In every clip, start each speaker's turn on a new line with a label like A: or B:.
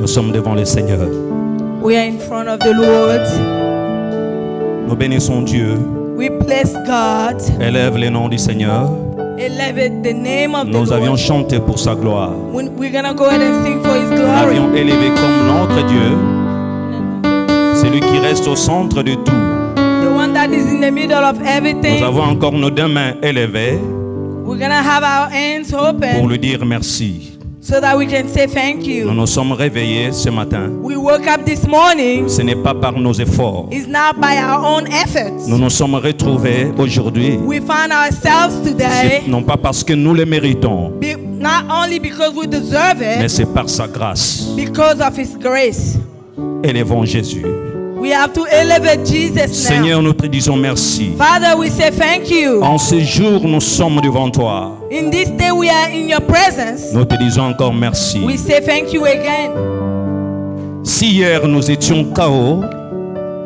A: Nous sommes devant le Seigneur.
B: We are in front of the Lord.
A: Nous bénissons Dieu.
B: We bless God.
A: Élève le nom du Seigneur.
B: Elevate the name of the
A: Nous avions
B: Lord.
A: chanté pour sa gloire.
B: We're going to go ahead and sing for His
A: Nous
B: glory.
A: l'avions élevé comme notre Dieu. C'est lui qui reste au centre de tout.
B: The one that is in the middle of everything.
A: Nous avons encore nos deux mains élevées
B: We're going to have our hands
A: pour
B: open
A: lui dire merci.
B: so that we can say thank
A: Nous
B: you.
A: nous sommes réveillés ce matin.
B: We woke up this morning.
A: Ce n'est pas par nos efforts.
B: It's not by our own efforts.
A: Nous nous sommes retrouvés aujourd'hui.
B: We found ourselves today,
A: Non pas parce que nous le méritons,
B: not only because we deserve
A: mais
B: it,
A: c'est par sa grâce.
B: because of His grace.
A: Élevons Jésus.
B: We have to elevate Jesus now.
A: Seigneur, nous te disons merci.
B: Father, we say thank you.
A: En ce jour, nous sommes devant toi.
B: In this day we are in your presence.
A: Nous te disons encore merci.
B: We say thank you again.
A: Si hier nous étions KO,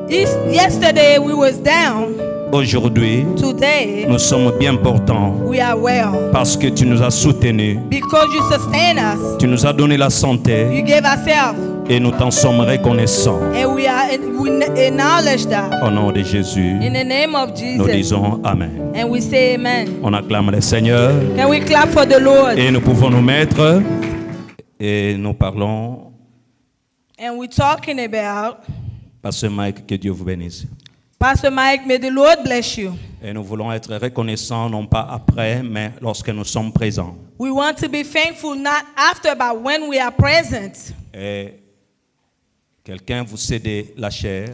B: Yesterday we was down.
A: aujourd'hui,
B: Today
A: nous sommes bien portants
B: we are well.
A: parce que tu nous as soutenus,
B: Because you sustain us.
A: tu nous as donné la santé
B: You gave ourselves.
A: et nous t'en sommes reconnaissants.
B: And we acknowledge that.
A: Au nom de Jésus,
B: In the name of
A: nous
B: Jesus.
A: disons Amen.
B: And we say amen.
A: On acclame le Seigneur
B: Can we clap for the Lord?
A: et nous pouvons nous mettre et nous parlons.
B: And we're talking about,
A: Pasteur Mike, que Dieu vous bénisse.
B: Pastor Mike, may the Lord bless you.
A: Et nous voulons être reconnaissants, non pas après, mais lorsque nous sommes présents.
B: We want to be thankful not after, but when we are present.
A: Et quelqu'un vous cède la chair,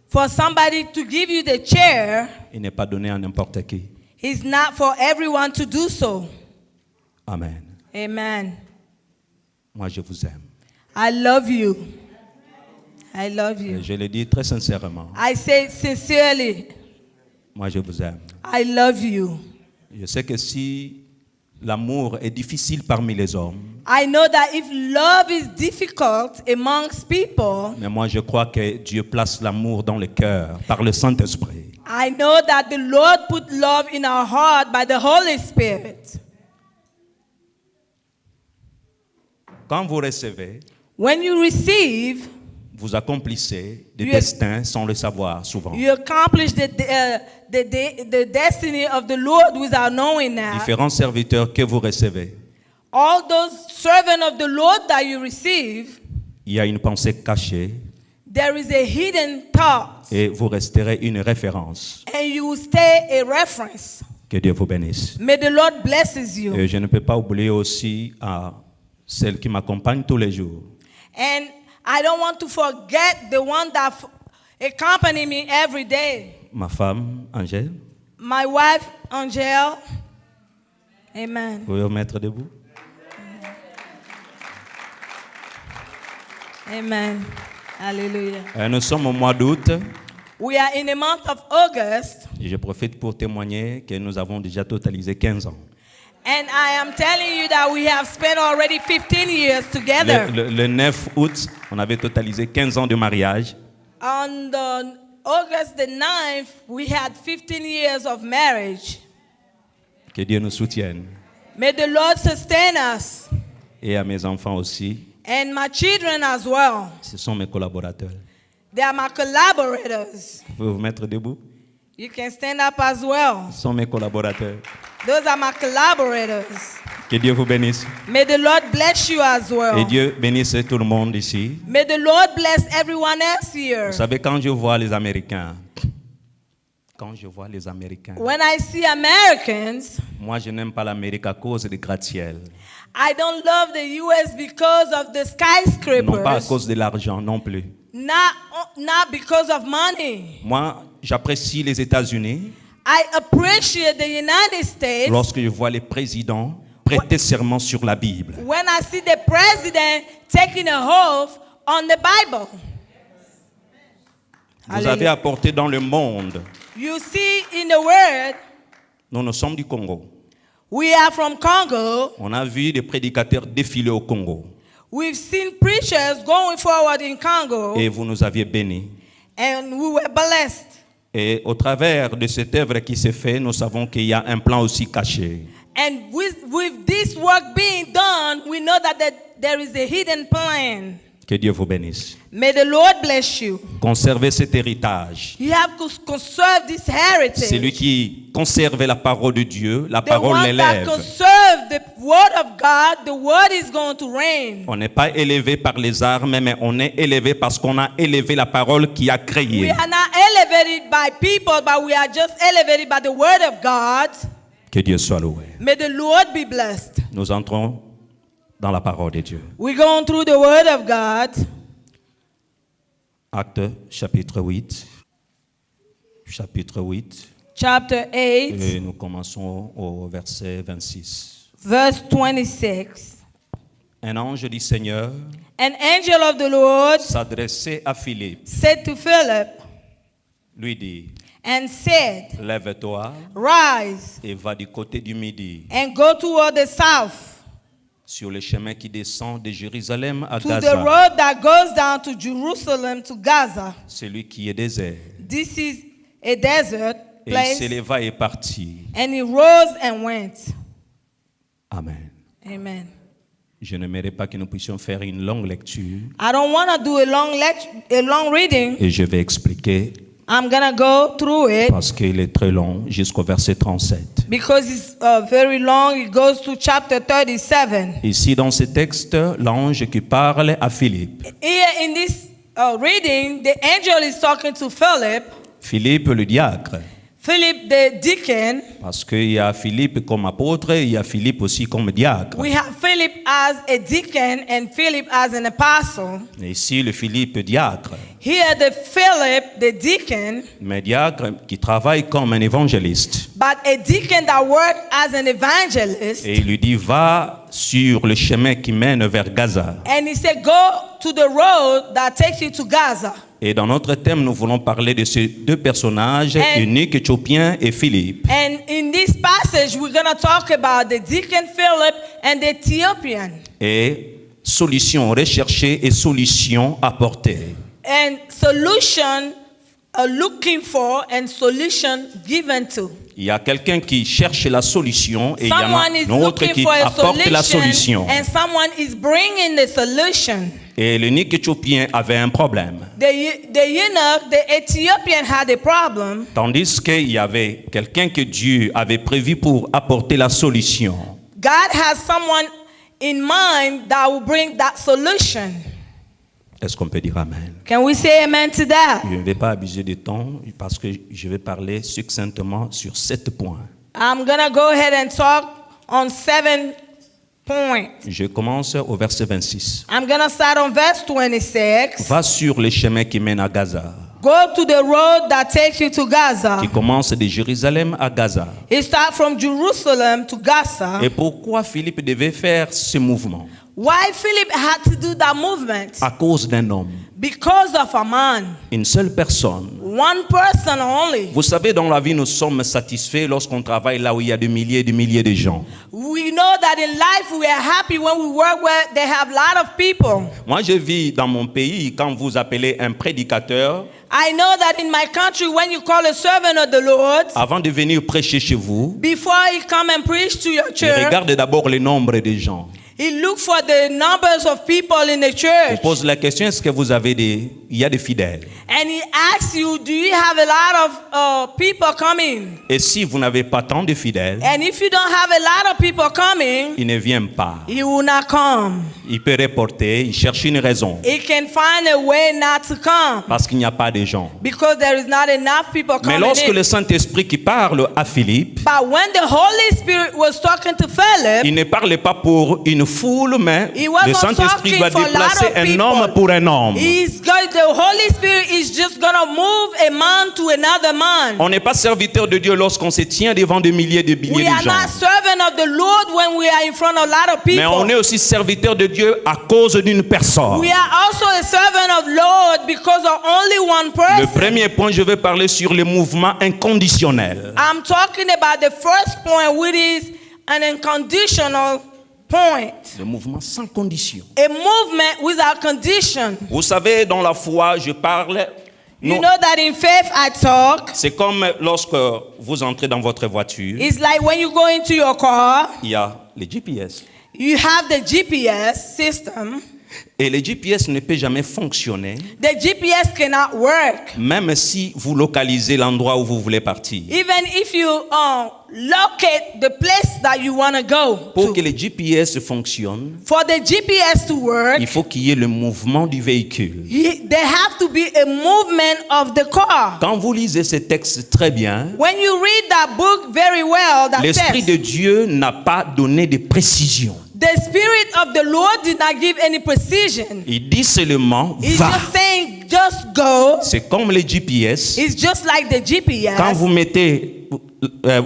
B: For somebody to give you the chair,
A: il n'est pas donné à n'importe qui.
B: it's not for everyone to do so.
A: Amen.
B: Amen.
A: Moi, je vous aime.
B: I love you. I love
A: Et
B: you.
A: je le dis très sincèrement.
B: I say it sincerely.
A: Moi, je vous aime.
B: I love you.
A: Je sais que si l'amour est difficile parmi les hommes,
B: I know that if love is difficult amongst people,
A: mais moi, je crois que Dieu place l'amour dans le cœur par le Saint-Esprit.
B: I know that the Lord put love in our heart by the Holy Spirit.
A: Quand vous recevez,
B: When you receive,
A: vous accomplissez des
B: You-
A: destins sans le savoir souvent.
B: you accomplish the destiny of the Lord without knowing that.
A: Différents serviteurs que vous recevez,
B: All those servants of the Lord that you receive,
A: il y a une pensée cachée
B: there is a hidden thought,
A: et vous resterez une référence.
B: and you will stay a reference.
A: Que Dieu vous bénisse.
B: May the Lord blesses you.
A: Et je ne peux pas oublier aussi celle qui m'accompagne tous les jours.
B: And I don't want to forget the one that accompany me every day.
A: Ma femme, Angèle,
B: My wife, Angel. Amen.
A: vous pouvez vous mettre debout.
B: Amen. Hallelujah.
A: Nous sommes au mois d'août
B: We are in the month of August,
A: et je profite pour témoigner que nous avons déjà totalisé 15 ans.
B: and I am telling you that we have spent already 15 years together.
A: Le 9 août, on avait totalisé 15 ans de mariage.
B: On the August the 9th, we had 15 years of marriage.
A: Que Dieu nous soutienne.
B: May the Lord sustain us,
A: Et à mes enfants aussi.
B: and my children as well.
A: Ce sont mes collaborateurs.
B: They are my collaborators.
A: Vous pouvez vous mettre debout.
B: You can stand up as well.
A: Ce sont mes collaborateurs.
B: Those are my collaborators.
A: Que Dieu vous bénisse.
B: May the Lord bless you as
A: Et
B: well.
A: Dieu bénisse tout le monde ici.
B: May the Lord bless everyone else here.
A: Vous savez, quand je vois les Américains,
B: When I see Americans,
A: moi je n'aime pas l'Amérique à cause des gratte-ciel.
B: I don't love the U.S. because of the
A: Non pas à
B: skyscrapers.
A: cause de l'argent non plus.
B: Not because of money.
A: Moi, j'apprécie les États-Unis
B: I appreciate the United States
A: lorsque je vois les présidents prêter serment sur la Bible.
B: when I see the president taking a oath on the Bible.
A: Vous avez
B: Hallelujah.
A: apporté dans le monde.
B: You see in the word,
A: Nous sommes du Congo.
B: we are from Congo.
A: On a vu des prédicateurs défiler au Congo.
B: We've seen preachers going forward in Congo,
A: Et vous nous aviez bénis.
B: and we were blessed.
A: Et au travers de cette œuvre qui s'est faite, nous savons qu'il y a un plan aussi caché.
B: And with this work being done, we know that there is a hidden plan.
A: Que Dieu vous bénisse.
B: May the Lord bless you.
A: Conservez cet héritage.
B: You have to conserve this heritage.
A: Celui qui conserve la parole de Dieu, la
B: The
A: parole
B: one that
A: l'élève.
B: conserve the word of God, the word is going to reign.
A: On n'est pas élevé par les armes, mais on est élevé parce qu'on a élevé la parole qui a
B: We
A: créé.
B: are not elevated by people, but we are just elevated by the word of God.
A: Que Dieu soit loué.
B: May the Lord be blessed.
A: Nous entrons dans la parole de Dieu.
B: We're going through the word of God.
A: Acte chapitre 8. Chapitre 8.
B: Chapter 8,
A: Et nous commençons au verset 26.
B: verse 26.
A: Un ange du Seigneur
B: An angel of the Lord
A: s'adressait à Philippe,
B: said to Philip
A: lui dit,
B: and said,
A: lève-toi
B: Rise
A: et va du côté du midi,
B: and go toward the south,
A: sur le chemin qui descend de Jérusalem à
B: to the
A: Gaza,
B: road that goes down to Jerusalem to Gaza.
A: celui qui est désert.
B: This is a desert
A: Et il
B: place.
A: s'éleva et partit.
B: And he rose and went.
A: Amen.
B: Amen.
A: Je n'aimerais pas que nous puissions faire une longue lecture
B: I don't want to do a long reading.
A: et je vais expliquer
B: I'm going to go through it
A: parce qu'il est très long jusqu'au verset 37.
B: because it's very long. It goes to chapter 37.
A: Ici dans ce texte, l'ange qui parle à Philippe.
B: Here in this reading, the angel is talking to Philip.
A: Philippe le diacre.
B: Philip the deacon.
A: Parce qu'il y a Philippe comme apôtre, il y a Philippe aussi comme diacre.
B: We have Philip as a deacon and Philip as an apostle.
A: Et ici, le Philippe diacre.
B: Here the Philip the deacon,
A: Mais diacre qui travaille comme un évangéliste.
B: but a deacon that worked as an evangelist.
A: Et il lui dit, va sur le chemin qui mène vers Gaza.
B: And he said, go to the road that takes you to Gaza.
A: Et dans notre thème, nous voulons parler de ces deux personnages, Eunuque éthiopien et Philippe.
B: And in this passage, we're going to talk about the deacon Philip and the Ethiopian.
A: Et solutions recherchées et solutions apportées.
B: And solution looking for and solution given to.
A: Il y a quelqu'un qui cherche la solution et il y en a
B: Someone is
A: un autre
B: looking
A: qui
B: for a
A: apporte la
B: solution
A: solution.
B: and someone is bringing the solution.
A: Et l'eunuque éthiopien avait un problème.
B: The eunuch, the Ethiopian had a problem.
A: Tandis qu'il y avait quelqu'un que Dieu avait prévu pour apporter la solution.
B: God has someone in mind that will bring that solution.
A: Est-ce qu'on peut dire Amen?
B: Can we say amen to that?
A: Je ne vais pas abuser de temps parce que je vais parler succinctement sur 7 points.
B: I'm going to go ahead and talk on 7 points.
A: Je commence au verset 26.
B: I'm going to start on verse 26.
A: Va sur le chemin qui mène à Gaza,
B: Go to the road that takes you to Gaza.
A: qui commence de Jérusalem à Gaza.
B: It starts from Jerusalem to Gaza.
A: Et pourquoi Philippe devait faire ce mouvement?
B: Why Philip had to do that movement?
A: À cause d'un homme,
B: Because of a man.
A: une seule personne.
B: One person only.
A: Vous savez, dans la vie, nous sommes satisfaits lorsqu'on travaille là où il y a des milliers et des milliers de gens.
B: We know that in life we are happy when we work where they have a lot of people.
A: Moi, je vis dans mon pays, quand vous appelez un prédicateur,
B: I know that in my country, when you call a servant of the Lord,
A: avant de venir prêcher chez vous,
B: before he come and preach to your
A: il
B: church,
A: regarde d'abord le nombre de gens.
B: he look for the numbers of people in the
A: Il
B: church.
A: pose la question, est-ce que vous avez il y a des fidèles?
B: And he asks you, do you have a lot of people coming?
A: Et si vous n'avez pas tant de fidèles,
B: And if you don't have a lot of people coming,
A: il ne vient pas.
B: he will not come.
A: Il peut reporter, il cherche une raison.
B: He can find a way not to come
A: Parce qu'il n'y a pas de gens.
B: because there is not enough people
A: Mais
B: coming
A: lorsque
B: in.
A: le Saint-Esprit qui parle à Philippe,
B: But when the Holy Spirit was talking to Philip,
A: il ne parle pas pour une foule, mais
B: he wasn't
A: le Saint-Esprit
B: talking
A: doit
B: for a lot
A: déplacer
B: of
A: un
B: people.
A: homme pour un homme.
B: The Holy Spirit is just going to move a man to another man.
A: On n'est pas serviteur de Dieu lorsqu'on se tient devant des milliers de milliers
B: We
A: de
B: are
A: gens.
B: not servant of the Lord when we are in front of a lot of people.
A: Mais on est aussi serviteur de Dieu à cause d'une personne.
B: We are also a servant of Lord because of only one person.
A: Le premier point, je vais parler sur le mouvement inconditionnel.
B: I'm talking about the first point, which is an unconditional point.
A: Le mouvement sans condition.
B: A movement without condition.
A: Vous savez, dans la foi, je parle
B: You
A: Non.
B: know that in faith I talk.
A: C'est comme lorsque vous entrez dans votre voiture,
B: It's like when you go into your car,
A: il y a les GPS.
B: you have the GPS system.
A: Et le GPS ne peut jamais fonctionner,
B: The GPS cannot work.
A: même si vous localisez l'endroit où vous voulez partir.
B: Even if you locate the place that you want to go
A: Pour que
B: to.
A: le GPS fonctionne,
B: For the GPS to work,
A: il faut qu'il y ait le mouvement du véhicule.
B: there have to be a movement of the car.
A: Quand vous lisez ce texte très bien,
B: When you read that book very well, that
A: l'Esprit
B: text,
A: de Dieu n'a pas donné de précision.
B: the Spirit of the Lord did not give any precision.
A: Il dit seulement
B: He's
A: va.
B: just saying, just go.
A: C'est comme le GPS.
B: It's just like the GPS.
A: Quand vous mettez,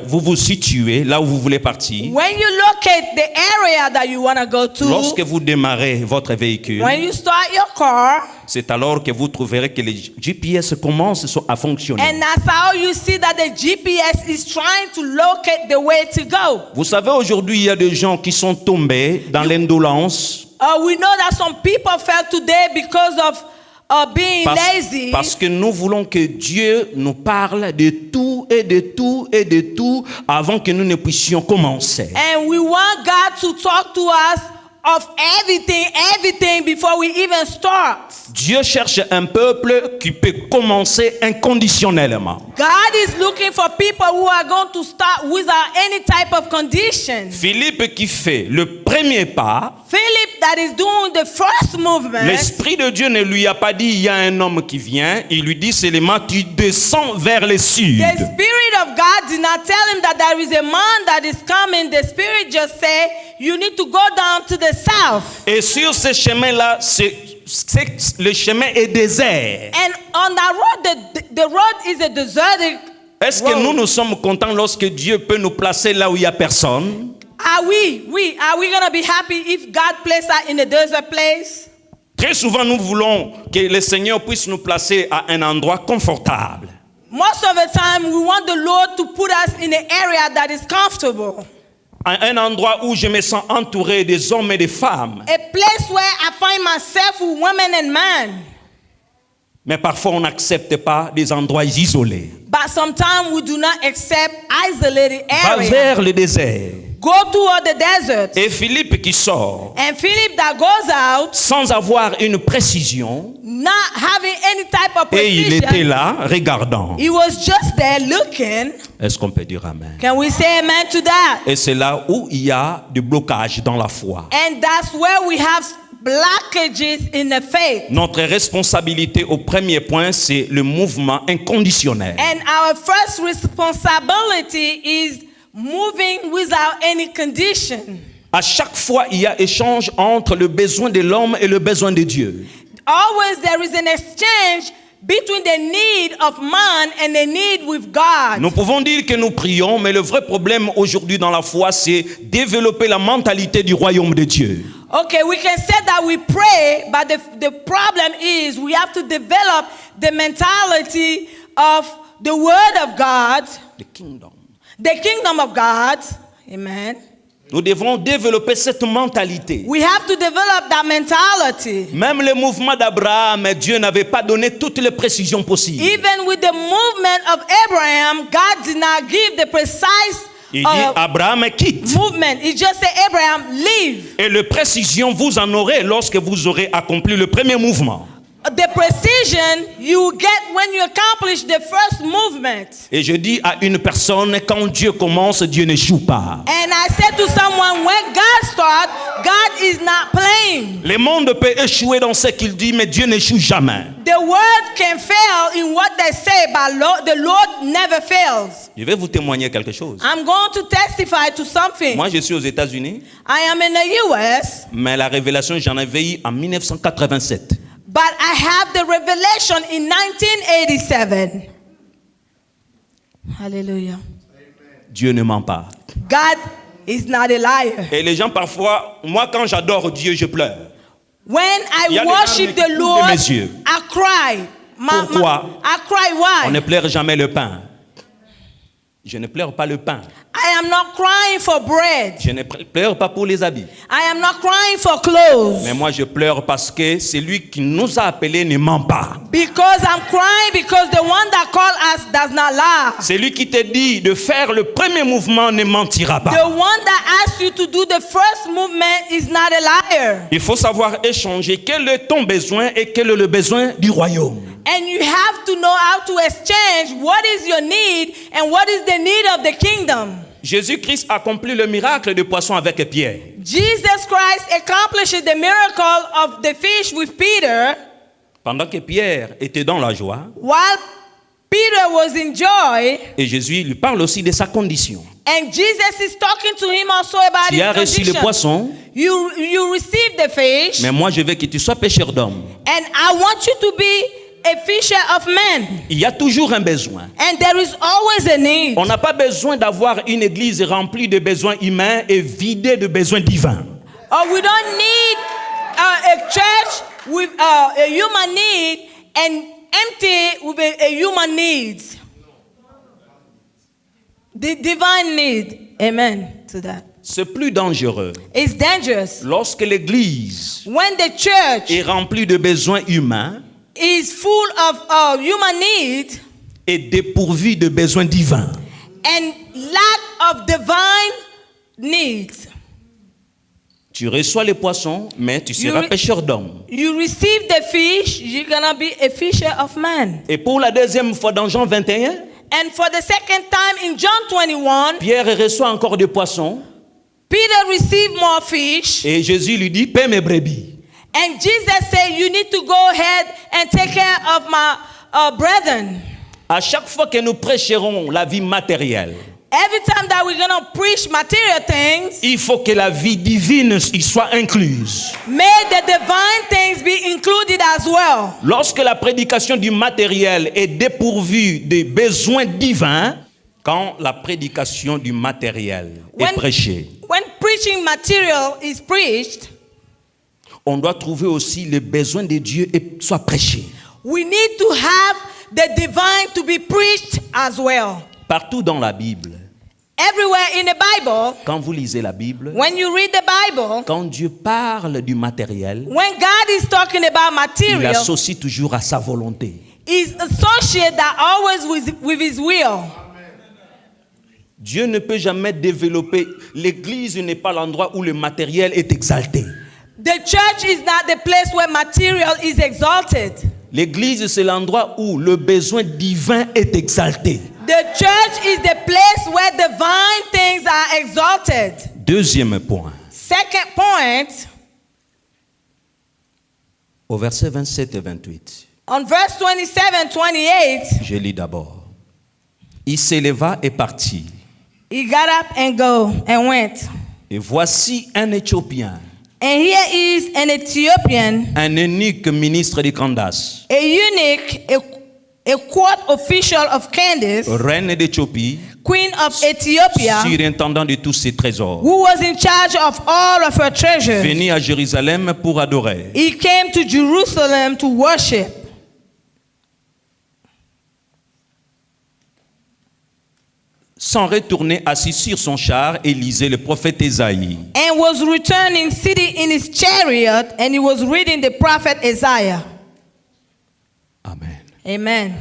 A: vous vous situez là où vous voulez partir.
B: When you locate the area that you want to go to,
A: Lorsque vous démarrez votre véhicule,
B: when you start your car,
A: c'est alors que vous trouverez que le GPS commence à fonctionner.
B: and that's how you see that the GPS is trying to locate the way to go.
A: Vous savez, aujourd'hui, il y a des gens qui sont tombés dans l'indolence
B: We know that some people fell today because of being lazy.
A: parce que nous voulons que Dieu nous parle de tout et de tout et de tout avant que nous ne puissions commencer.
B: And we want God to talk to us of everything before we even start.
A: Dieu cherche un peuple qui peut commencer inconditionnellement.
B: God is looking for people who are going to start without any type of condition.
A: Philippe qui fait le premier pas,
B: Philip that is doing the first movement.
A: l'Esprit de Dieu ne lui a pas dit il y a un homme qui vient, il lui dit seulement tu descends vers le sud.
B: The Spirit of God did not tell him that there is a man that is coming. The Spirit just said, you need to go down to the south.
A: Et sur ce chemin-là, le chemin est désert.
B: And on that road, the road is a desertic
A: Est-ce que
B: road.
A: nous sommes contents lorsque Dieu peut nous placer là où il n'y a personne?
B: Are we going to be happy if God placed us in a desert place?
A: Très souvent, nous voulons que le Seigneur puisse nous placer à un endroit confortable.
B: Most of the time, we want the Lord to put us in an area that is comfortable.
A: À un endroit où je me sens entouré des hommes et des femmes.
B: A place where I find myself with women and men.
A: Mais parfois, on n'accepte pas des endroits isolés.
B: But sometimes we do not accept isolated
A: Va
B: areas.
A: vers le désert.
B: Go toward the desert.
A: Et Philippe qui sort
B: And Philip that goes out,
A: sans avoir une précision,
B: not having any type of
A: et il était
B: precision,
A: là regardant.
B: he was just there looking.
A: Est-ce qu'on peut dire amen?
B: Can we say amen to that?
A: Et c'est là où il y a du blocage dans la foi.
B: And that's where we have blockages in the faith.
A: Notre responsabilité au premier point, c'est le mouvement inconditionnel.
B: And our first responsibility is moving without any condition.
A: À chaque fois, il y a échange entre le besoin de l'homme et le besoin de Dieu.
B: Always there is an exchange between the need of man and the need with God.
A: Nous pouvons dire que nous prions, mais le vrai problème aujourd'hui dans la foi, c'est développer la mentalité du royaume de Dieu.
B: Okay, we can say that we pray, but the problem is we have to develop the mentality of the Word of God,
A: The kingdom.
B: the kingdom of God. Amen.
A: Nous devons développer cette mentalité.
B: We have to develop that mentality.
A: Même le mouvement d'Abraham, Dieu n'avait pas donné toutes les précisions possibles.
B: Even with the movement of Abraham, God did not give the precise
A: Il dit, Abraham quitte.
B: movement. He just said, Abraham, leave.
A: Et la précision, vous en aurez lorsque vous aurez accompli le premier mouvement.
B: The precision you get when you accomplish the first movement.
A: Et je dis à une personne, quand Dieu commence, Dieu n'échoue pas.
B: And I said to someone, when God starts, God is not playing.
A: Le monde peut échouer dans ce qu'il dit, mais Dieu n'échoue jamais.
B: The word can fail in what they say, but the Lord never fails.
A: Je vais vous témoigner quelque chose.
B: I'm going to testify to something.
A: Moi, je suis aux États-Unis,
B: I am in the US,
A: mais la révélation, j'en avais eu en 1987.
B: but I have the revelation in 1987. Hallelujah.
A: Dieu ne ment pas.
B: God is not a liar.
A: Et les gens, parfois, moi, quand j'adore Dieu, je pleure.
B: When
A: Il y a
B: I
A: des
B: worship
A: larmes qui
B: the
A: coulent de
B: Lord,
A: mes yeux.
B: I cry.
A: Pourquoi?
B: I cry.
A: On ne
B: Why?
A: pleure jamais le pain. Je ne pleure pas le pain.
B: I am not crying for bread.
A: Je ne pleure pas pour les habits.
B: I am not crying for clothes.
A: Mais moi, je pleure parce que celui qui nous a appelés ne ment pas.
B: Because I'm crying does not lie.
A: Celui qui te dit de faire le premier mouvement ne mentira
B: The
A: pas.
B: one that asks you to do the first movement is not a liar.
A: Il faut savoir échanger quel est ton besoin et quel est le besoin du royaume.
B: And you have to know how to exchange what is your need and what is the need of the kingdom.
A: Jésus-Christ accomplit le miracle du poisson avec Pierre.
B: Jesus Christ accomplished the miracle of the fish with Peter
A: Pendant que Pierre était dans la joie,
B: while Peter was in joy,
A: et Jésus lui parle aussi de sa condition.
B: and Jesus is talking to him also about
A: Tu as
B: his
A: reçu le
B: condition.
A: poisson,
B: You received the fish,
A: mais moi je veux que tu sois pêcheur d'hommes.
B: and I want you to be a fisher of men.
A: Il y a toujours un besoin.
B: And there is always a need.
A: On n'a pas besoin d'avoir une église remplie de besoins humains et vidée de besoins divins.
B: Or we don't need a church with a human need and empty with a human needs. The divine need. Amen to that.
A: C'est plus dangereux
B: It's dangerous
A: lorsque l'église
B: when the church
A: est remplie de besoins humains
B: is full of human needs
A: et dépourvue de besoins divins.
B: and lack of divine needs.
A: Tu reçois les poissons, mais tu seras
B: You re-
A: pêcheur d'hommes.
B: You receive the fish, you're gonna be a fisher of men.
A: Et pour la deuxième fois dans Jean 21,
B: And for the second time in John 21,
A: Pierre reçoit encore des poissons
B: Peter received more fish,
A: et Jésus lui dit, paie mes brebis.
B: and Jesus said, "You need to go ahead and take care of my brethren."
A: À chaque fois que nous prêcherons la vie matérielle,
B: Every time that we're gonna preach material things,
A: il faut que la vie divine y soit incluse.
B: may the divine things be included as well.
A: Lorsque la prédication du matériel est dépourvue des besoins divins, quand la prédication du matériel est prêchée,
B: When preaching material is preached,
A: on doit trouver aussi les besoins de Dieu et soit prêché.
B: we need to have the divine to be preached as well.
A: Partout dans la Bible,
B: Everywhere in the Bible,
A: quand vous lisez la Bible,
B: when you read the Bible,
A: quand Dieu parle du matériel,
B: when God is talking about
A: il
B: material,
A: associe toujours à sa volonté.
B: is associated that always with his will.
A: Dieu ne peut jamais développer. L'église n'est pas l'endroit où le matériel est exalté.
B: The church is not the place where material is exalted.
A: L'église, c'est l'endroit où le besoin divin est exalté.
B: The church is the place where divine things are exalted.
A: Deuxième point,
B: Second point,
A: au verset 27 et 28,
B: on verse 27, 28,
A: je lis d'abord. Il s'éleva et partit.
B: he got up and go and went.
A: Et voici un Éthiopien,
B: And here is an Ethiopian,
A: un eunuque ministre de Candace,
B: a eunuch, a court official of Candace,
A: reine d'Éthiopie,
B: queen of Ethiopia,
A: surintendant de tous ses trésors,
B: who was in charge of all of her treasures.
A: venu à Jérusalem pour adorer.
B: He came to Jerusalem to worship.
A: Sans retourner assis sur son char et lisait le prophète Ésaïe.
B: And was returning, sitting in his chariot, and he was reading the prophet Isaiah.
A: Amen.
B: Amen.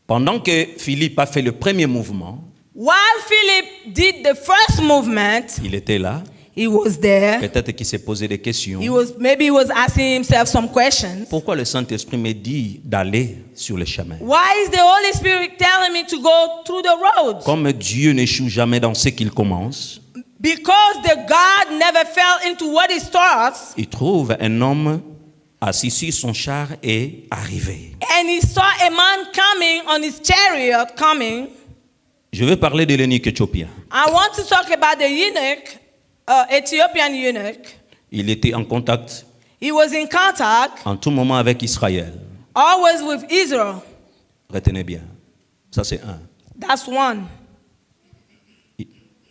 A: Pendant que Philippe a fait le premier mouvement,
B: While Philip did the first movement,
A: il était là.
B: he was there.
A: Peut-être qu'il s'est posé des questions.
B: Maybe he was asking himself some questions.
A: Pourquoi le Saint-Esprit me dit d'aller sur le chemin?
B: Why is the Holy Spirit telling me to go through the roads?
A: Comme Dieu n'échoue jamais dans ce qu'il commence,
B: Because the God never fell into what he starts,
A: il trouve un homme assis sur son char et arrivé.
B: and he saw a man coming on his chariot coming.
A: Je vais parler de l'eunuque éthiopien.
B: I want to talk about the eunuch, Ethiopian eunuch.
A: Il était en contact
B: He was in contact
A: en tout moment avec Israël.
B: always with Israel.
A: Retenez bien. Ça, c'est un.
B: That's one.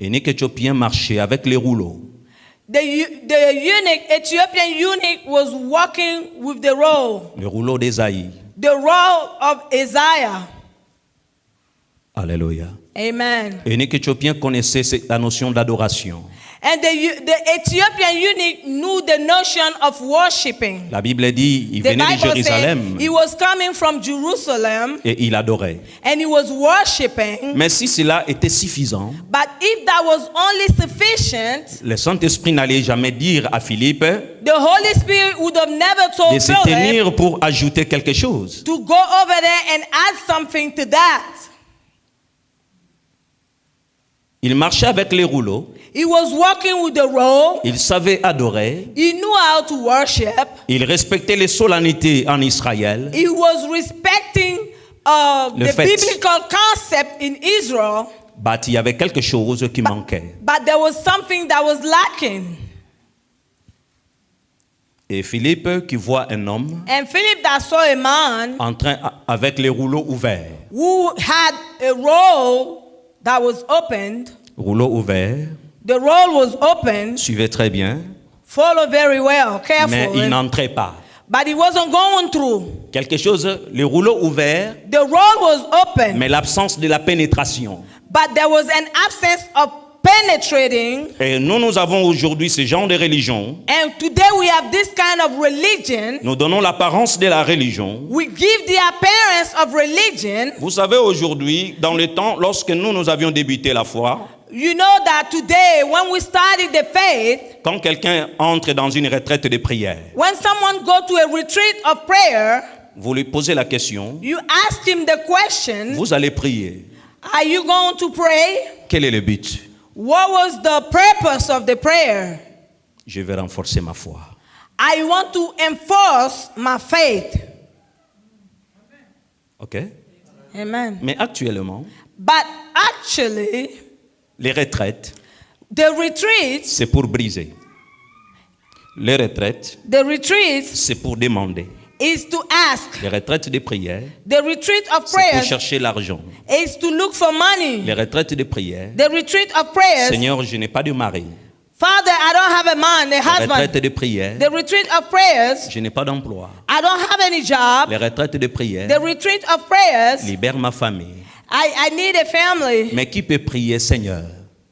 A: L'eunuque éthiopien marchait avec les rouleaux.
B: The eunuch, Ethiopian eunuch, was walking with the roll,
A: Le rouleau d'Ésaïe.
B: the roll of Isaiah.
A: Alléluia.
B: Amen.
A: L'eunuque éthiopien connaissait la notion d'adoration.
B: And the Ethiopian eunuch knew the notion of worshiping.
A: La Bible dit, il
B: The
A: venait de
B: Bible
A: Jérusalem
B: said he was coming from Jerusalem
A: et il adorait.
B: and he was worshiping.
A: Mais si cela était suffisant,
B: But if that was only sufficient,
A: le Saint-Esprit n'allait jamais dire à Philippe
B: the Holy Spirit would have never
A: de
B: told
A: se
B: Philip
A: tenir pour ajouter quelque chose.
B: to go over there and add something to that.
A: Il marchait avec les rouleaux,
B: He was walking with the roll.
A: il savait adorer,
B: He knew how to worship.
A: il respectait les solennités en Israël,
B: He was respecting
A: Le
B: the
A: fait.
B: biblical concept in Israel,
A: bah, il y avait quelque chose qui manquait.
B: but there was something that was lacking.
A: Et Philippe, qui voit un homme
B: And Philip that saw a man
A: en train, avec les rouleaux ouverts,
B: who had a roll that was opened,
A: rouleaux ouverts,
B: the roll was open,
A: suivait très bien,
B: follow very well,
A: mais il
B: carefully,
A: n'entrait pas.
B: but he wasn't going through.
A: Quelque chose, les rouleaux ouverts,
B: The roll was open,
A: mais l'absence de la pénétration.
B: but there was an absence of penetrating.
A: Et nous avons aujourd'hui ce genre de religion.
B: And today we have this kind of religion.
A: Nous donnons l'apparence de la religion.
B: We give the appearance of religion.
A: Vous savez, aujourd'hui, dans le temps, lorsque nous avions débuté la foi,
B: You know that today, when we started the faith,
A: quand quelqu'un entre dans une retraite de prière,
B: when someone go to a retreat of prayer,
A: vous lui posez la question,
B: you ask him the question,
A: vous allez prier.
B: are you going to pray?
A: Quel est le but?
B: What was the purpose of the prayer?
A: Je vais renforcer ma foi.
B: I want to enforce my faith.
A: OK?
B: Amen.
A: Mais actuellement,
B: But actually,
A: les retraites,
B: the retreats,
A: c'est pour briser. Les retraites,
B: the retreats
A: c'est pour demander.
B: is to ask.
A: Les retraites de prière,
B: The retreat of
A: c'est pour
B: prayers
A: chercher l'argent.
B: is to look for money.
A: Les retraites de prière,
B: The retreat of prayers,
A: Seigneur, je n'ai pas de mari.
B: Father, I don't have a man, a
A: Les
B: husband.
A: retraites de prière,
B: The retreat of prayers,
A: je n'ai pas d'emploi.
B: I don't have any job.
A: Les retraites de prière,
B: The retreat of prayers,
A: libère ma famille.
B: I need a family.
A: Mais qui peut prier, Seigneur?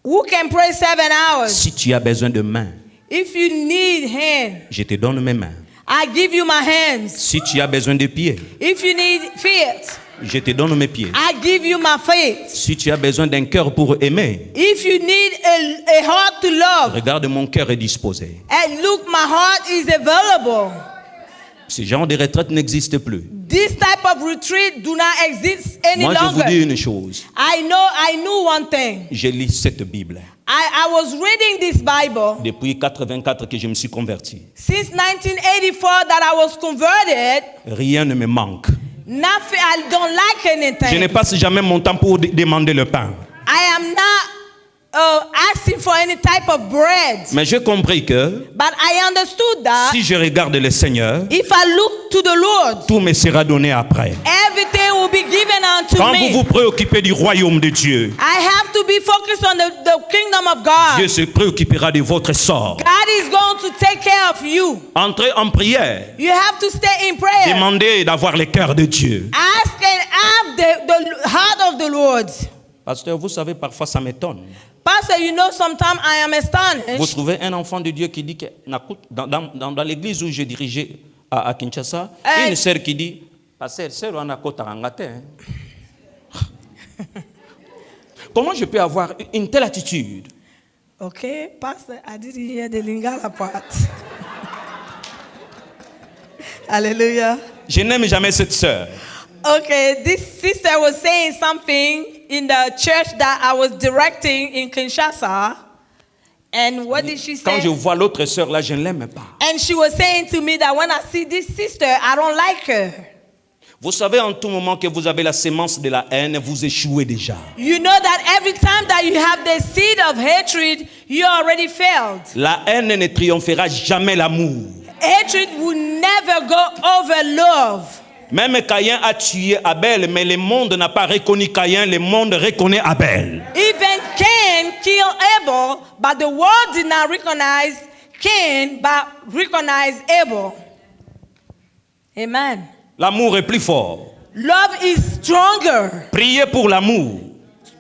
B: Who can pray 7 hours?
A: Si tu as besoin de mains,
B: If you need hand,
A: je te donne mes mains.
B: I give you my hands.
A: Si tu as besoin de pieds,
B: If you need feet,
A: je te donne mes pieds.
B: I give you my feet.
A: Si tu as besoin d'un cœur pour aimer,
B: If you need a heart to love,
A: regarde, mon cœur est disposé.
B: and look, my heart is available.
A: Ce genre de retraite n'existe plus.
B: This type of retreat do not exist any
A: Moi, je vous
B: longer.
A: dis une chose.
B: I knew one thing.
A: Je lis cette Bible
B: I was reading this Bible
A: depuis 84 que je me suis converti.
B: since 1984 that I was converted.
A: Rien ne me manque.
B: Nothing, I don't like
A: Je
B: anything.
A: ne passe jamais mon temps pour demander le pain.
B: I am not asking for any type of bread.
A: Mais j'ai compris que
B: But I understood that
A: si je regarde le Seigneur,
B: if I look to the Lord,
A: tout me sera donné après.
B: everything will be given unto
A: Quand vous
B: me.
A: vous préoccupez du royaume de Dieu,
B: I have to be focused on the kingdom of God.
A: Dieu se préoccupera de votre sort.
B: God is going to take care of you.
A: Entrez en prière.
B: You have to stay in prayer.
A: Demandez d'avoir le cœur de Dieu.
B: Ask and have the heart of the Lord.
A: Pasteur, vous savez, parfois ça m'étonne.
B: Pastor, you know, sometimes I am
A: Vous
B: astonished.
A: trouvez un enfant de Dieu qui dit que dans l'église où j'ai dirigé à Kinshasa,
B: Hey.
A: une sœur qui dit, Pasteur, sœur, on a côté rangate, hein. Comment je peux avoir une telle attitude?
B: Okay, Pastor, I didn't hear the Lingala part. Hallelujah.
A: Je n'aime jamais cette sœur.
B: Okay, this sister was saying something in the church that I was directing in Kinshasa. And what did she
A: Quand
B: say?
A: je vois l'autre sœur là, je ne l'aime pas.
B: And she was saying to me that when I see this sister, I don't like her.
A: Vous savez, en tout moment que vous avez la sémence de la haine, vous échouez déjà.
B: You know that every time that you have the seed of hatred, you already failed.
A: La haine ne triomphera jamais l'amour.
B: Hatred will never go over love.
A: Même Caïn a tué Abel, mais le monde n'a pas reconnu Caïn, le monde reconnaît Abel.
B: Even Cain killed Abel, but the world did not recognize Cain, but recognized Abel. Amen.
A: L'amour est plus fort.
B: Love is stronger.
A: Priez pour l'amour.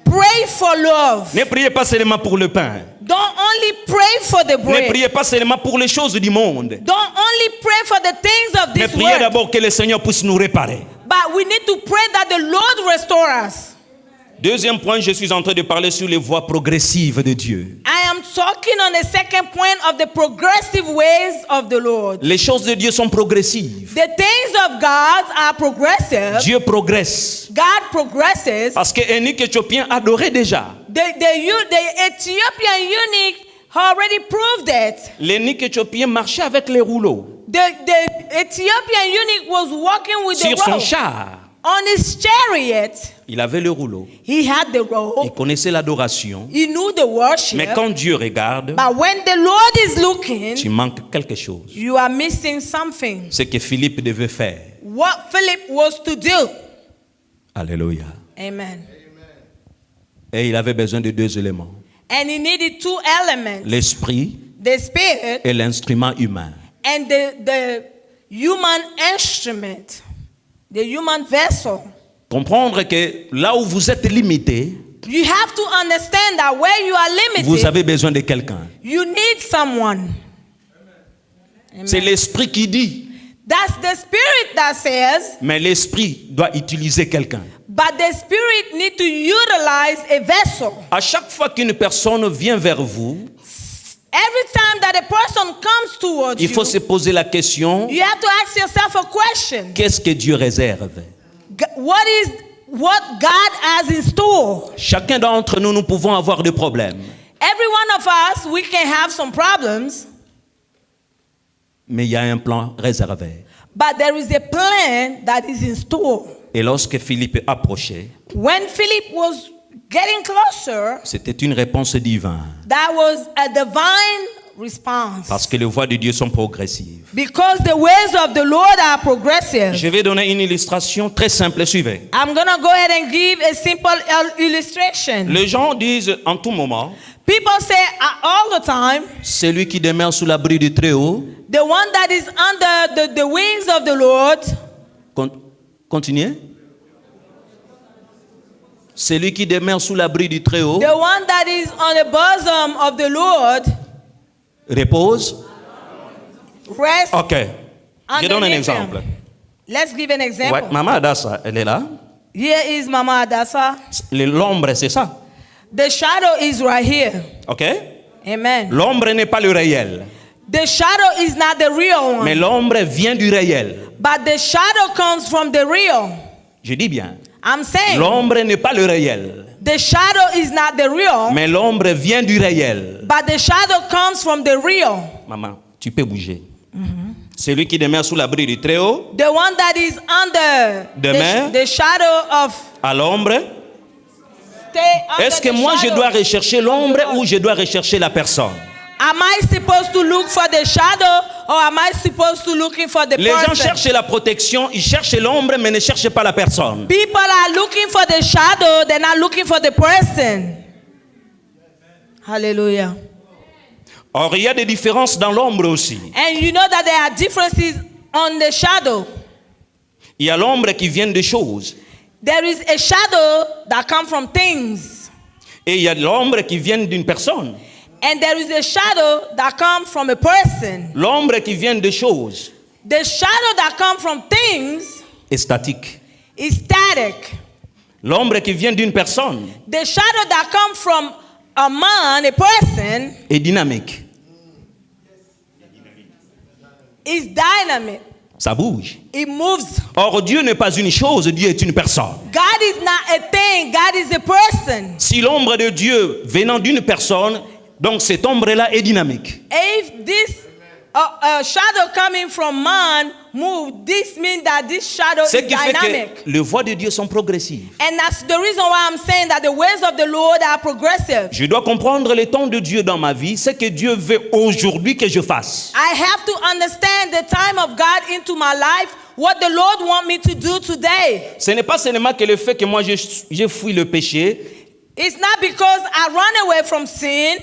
B: Pray for love.
A: Ne priez pas seulement pour le pain.
B: Don't only pray for the
A: Ne
B: bread.
A: priez pas seulement pour les choses du monde.
B: Don't only pray for the things of
A: Mais
B: this
A: priez
B: world.
A: d'abord que le Seigneur puisse nous réparer.
B: But we need to pray that the Lord restore us.
A: Deuxième point, je suis en train de parler sur les voies progressives de Dieu.
B: I am talking on the second point of the progressive ways of the Lord.
A: Les choses de Dieu sont progressives.
B: The things of God are progressive.
A: Dieu progresse.
B: God progresses.
A: Parce qu'un eunuque éthiopien adorait déjà.
B: The Ethiopian eunuch already proved it.
A: L'eunuque éthiopien marchait avec les rouleaux
B: The Ethiopian eunuch was walking with the
A: sur son
B: rope.
A: char.
B: On his chariot,
A: Il avait le rouleau.
B: he had the
A: Il
B: rope.
A: connaissait l'adoration.
B: He knew the worship.
A: Mais quand Dieu regarde,
B: But when the Lord is looking,
A: tu manques quelque chose.
B: you are missing something.
A: Ce que Philippe devait faire.
B: What Philip was to do.
A: Alléluia.
B: Amen.
A: Et il avait besoin de deux éléments.
B: And he needed two elements,
A: L'esprit
B: the spirit
A: et l'instrument humain.
B: and the human instrument, the human vessel.
A: Comprendre que là où vous êtes limité,
B: You have to understand that where you are
A: vous
B: limited,
A: avez besoin de quelqu'un.
B: you need someone. Amen.
A: C'est l'esprit qui dit,
B: That's the spirit that says,
A: mais l'esprit doit utiliser quelqu'un.
B: but the spirit need to utilize a vessel.
A: À chaque fois qu'une personne vient vers vous,
B: Every time that a person comes towards
A: il faut se poser la question,
B: you have to ask yourself a question.
A: qu'est-ce que Dieu réserve?
B: What God has in store?
A: Chacun d'entre nous, nous pouvons avoir des problèmes.
B: Every one of us, we can have some problems,
A: Mais il y a un plan réservé.
B: but there is a plan that is in store.
A: Et lorsque Philippe approchait,
B: When Philip was getting closer,
A: c'était une réponse divine.
B: that was a divine response.
A: Parce que les voies de Dieu sont progressives.
B: Because the ways of the Lord are progressive.
A: Je vais donner une illustration très simple. Suivez.
B: I'm going to go ahead and give a simple illustration.
A: Les gens disent en tout moment,
B: People say all the time,
A: celui qui demeure sous l'abri du Très-Haut,
B: the one that is under the wings of the Lord,
A: continuez. Celui qui demeure sous l'abri du Très-Haut
B: the one that is on the bosom of the Lord,
A: repose.
B: rest
A: Ok. Je donne un
B: underneath
A: exemple.
B: him. Let's give an
A: Ouais,
B: example.
A: Maman Adassa, elle est là.
B: Here is Mama Adassa.
A: L'ombre, c'est ça.
B: The shadow is right here.
A: Ok.
B: Amen.
A: L'ombre n'est pas le réel.
B: The shadow is not the real
A: Mais
B: one,
A: l'ombre vient du réel.
B: but the shadow comes from the real.
A: Je dis bien.
B: I'm saying
A: L'ombre n'est pas le réel.
B: the shadow is not the real,
A: Mais l'ombre vient du réel.
B: but the shadow comes from the real.
A: Maman, tu peux bouger. Celui qui demeure sous l'abri du Très-Haut,
B: The one that is under
A: Demain.
B: the shadow of
A: à l'ombre.
B: stay under
A: Est-ce que
B: the
A: moi je
B: shadow.
A: dois rechercher l'ombre ou je dois rechercher la personne?
B: Am I supposed to look for the shadow or am I supposed to looking for the
A: Les gens
B: person?
A: cherchent la protection, ils cherchent l'ombre mais ne cherchent pas la personne.
B: People are looking for the shadow, they're not looking for the person. Hallelujah.
A: Or, il y a des différences dans l'ombre aussi.
B: And you know that there are differences on the shadow.
A: Il y a l'ombre qui vient des choses.
B: There is a shadow that comes from things.
A: Et il y a l'ombre qui vient d'une personne.
B: And there is a shadow that comes from a person.
A: L'ombre qui vient des choses
B: The shadow that comes from things
A: est statique.
B: is static.
A: L'ombre qui vient d'une personne
B: The shadow that comes from a man, a person,
A: est dynamique.
B: is dynamic.
A: Ça bouge.
B: It moves.
A: Or, Dieu n'est pas une chose, Dieu est une personne.
B: God is not a thing, God is a person.
A: Si l'ombre de Dieu venant d'une personne, donc cette ombre-là est dynamique.
B: If this shadow coming from man move, this means that this shadow
A: Ce
B: is
A: qui fait
B: dynamic.
A: que les voies de Dieu sont progressives.
B: And that's the reason why I'm saying that the ways of the Lord are progressive.
A: Je dois comprendre le temps de Dieu dans ma vie, ce que Dieu veut aujourd'hui que je fasse.
B: I have to understand the time of God into my life, what the Lord wants me to do today.
A: Ce n'est pas seulement que le fait que moi je fuis le péché
B: It's not because I run away from sin